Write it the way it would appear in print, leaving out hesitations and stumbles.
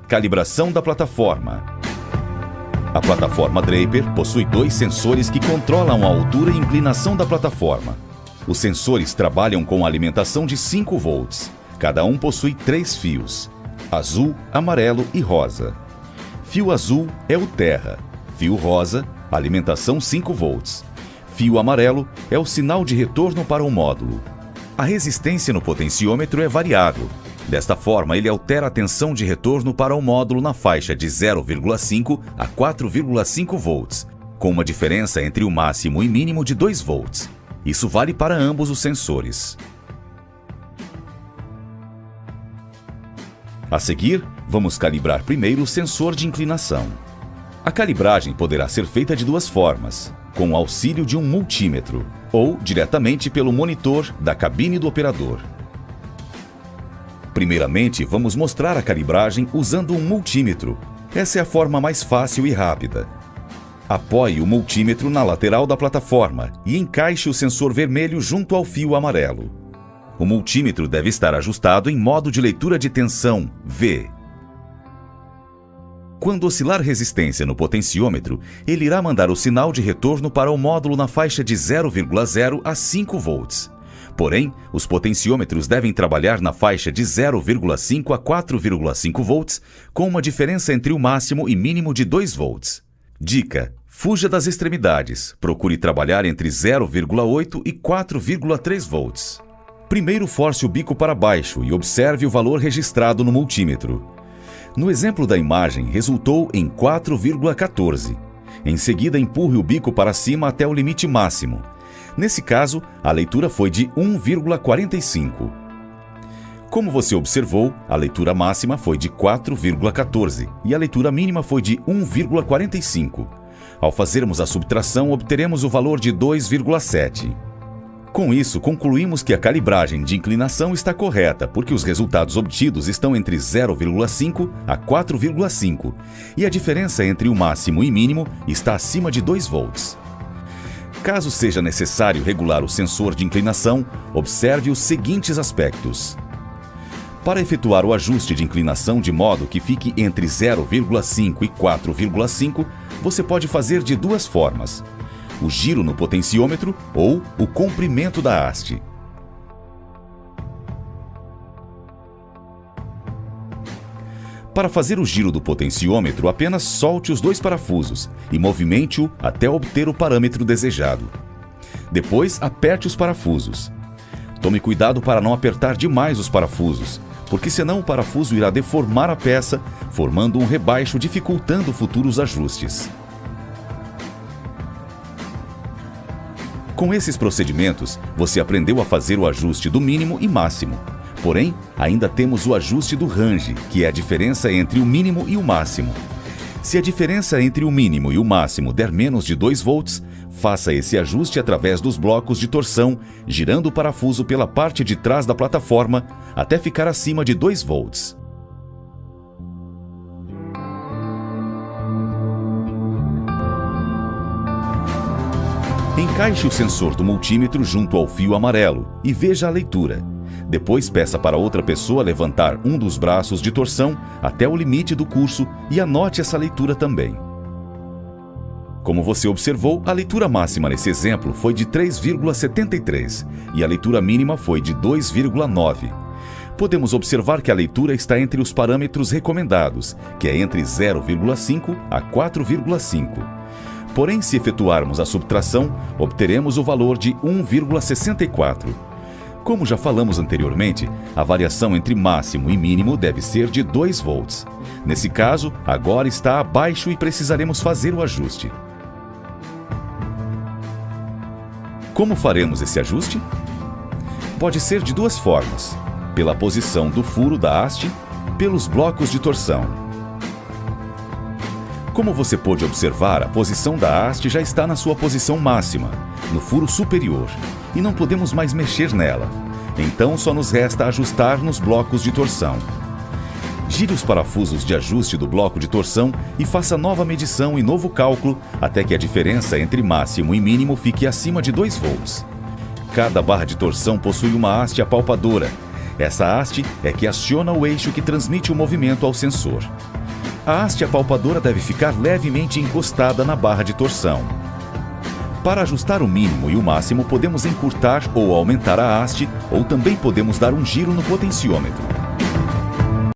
Calibração da plataforma. A plataforma Draper possui 2 sensores que controlam a altura e inclinação da plataforma. Os sensores trabalham com alimentação de 5 volts. Cada um possui 3 fios: azul, amarelo e rosa. Fio azul é o terra. Fio rosa, alimentação 5 volts. Fio amarelo é o sinal de retorno para o módulo. A resistência no potenciômetro é variável. Desta forma, ele altera a tensão de retorno para o módulo na faixa de 0,5 a 4,5 volts, com uma diferença entre o máximo e mínimo de 2 volts. Isso vale para ambos os sensores. A seguir, vamos calibrar primeiro o sensor de inclinação. A calibragem poderá ser feita de 2 formas: com o auxílio de um multímetro ou diretamente pelo monitor da cabine do operador. Primeiramente, vamos mostrar a calibragem usando um multímetro. Essa é a forma mais fácil e rápida. Apoie o multímetro na lateral da plataforma e encaixe o sensor vermelho junto ao fio amarelo. O multímetro deve estar ajustado em modo de leitura de tensão V. Quando oscilar resistência no potenciômetro, ele irá mandar o sinal de retorno para o módulo na faixa de 0,0 a 5 volts. Porém, os potenciômetros devem trabalhar na faixa de 0,5 a 4,5 volts, com uma diferença entre o máximo e mínimo de 2 volts. Dica: fuja das extremidades. Procure trabalhar entre 0,8 e 4,3 volts. Primeiro force o bico para baixo e observe o valor registrado no multímetro. No exemplo da imagem, resultou em 4,14. Em seguida, empurre o bico para cima até o limite máximo. Nesse caso, a leitura foi de 1,45. Como você observou, a leitura máxima foi de 4,14 e a leitura mínima foi de 1,45. Ao fazermos a subtração, obteremos o valor de 2,7. Com isso, concluímos que a calibragem de inclinação está correta, porque os resultados obtidos estão entre 0,5 a 4,5 e a diferença entre o máximo e mínimo está acima de 2 volts. Caso seja necessário regular o sensor de inclinação, observe os seguintes aspectos. Para efetuar o ajuste de inclinação de modo que fique entre 0,5 e 4,5, você pode fazer de 2 formas: o giro no potenciômetro ou o comprimento da haste. Para fazer o giro do potenciômetro, apenas solte os 2 parafusos e movimente-o até obter o parâmetro desejado. Depois, aperte os parafusos. Tome cuidado para não apertar demais os parafusos, porque senão o parafuso irá deformar a peça, formando um rebaixo dificultando futuros ajustes. Com esses procedimentos, você aprendeu a fazer o ajuste do mínimo e máximo. Porém, ainda temos o ajuste do range, que é a diferença entre o mínimo e o máximo. Se a diferença entre o mínimo e o máximo der menos de 2 volts, faça esse ajuste através dos blocos de torção, girando o parafuso pela parte de trás da plataforma até ficar acima de 2 volts. Encaixe o sensor do multímetro junto ao fio amarelo e veja a leitura. Depois peça para outra pessoa levantar um dos braços de torção até o limite do curso e anote essa leitura também. Como você observou, a leitura máxima nesse exemplo foi de 3,73 e a leitura mínima foi de 2,9. Podemos observar que a leitura está entre os parâmetros recomendados, que é entre 0,5 a 4,5. Porém, se efetuarmos a subtração, obteremos o valor de 1,64. Como já falamos anteriormente, a variação entre máximo e mínimo deve ser de 2 volts. Nesse caso, agora está abaixo e precisaremos fazer o ajuste. Como faremos esse ajuste? Pode ser de 2 formas: pela posição do furo da haste, pelos blocos de torção. Como você pôde observar, a posição da haste já está na sua posição máxima, no furo superior, e não podemos mais mexer nela. Então só nos resta ajustar nos blocos de torção. Gire os parafusos de ajuste do bloco de torção e faça nova medição e novo cálculo até que a diferença entre máximo e mínimo fique acima de 2 volts. Cada barra de torção possui uma haste apalpadora. Essa haste é que aciona o eixo que transmite o movimento ao sensor. A haste apalpadora deve ficar levemente encostada na barra de torção. Para ajustar o mínimo e o máximo, podemos encurtar ou aumentar a haste, ou também podemos dar um giro no potenciômetro.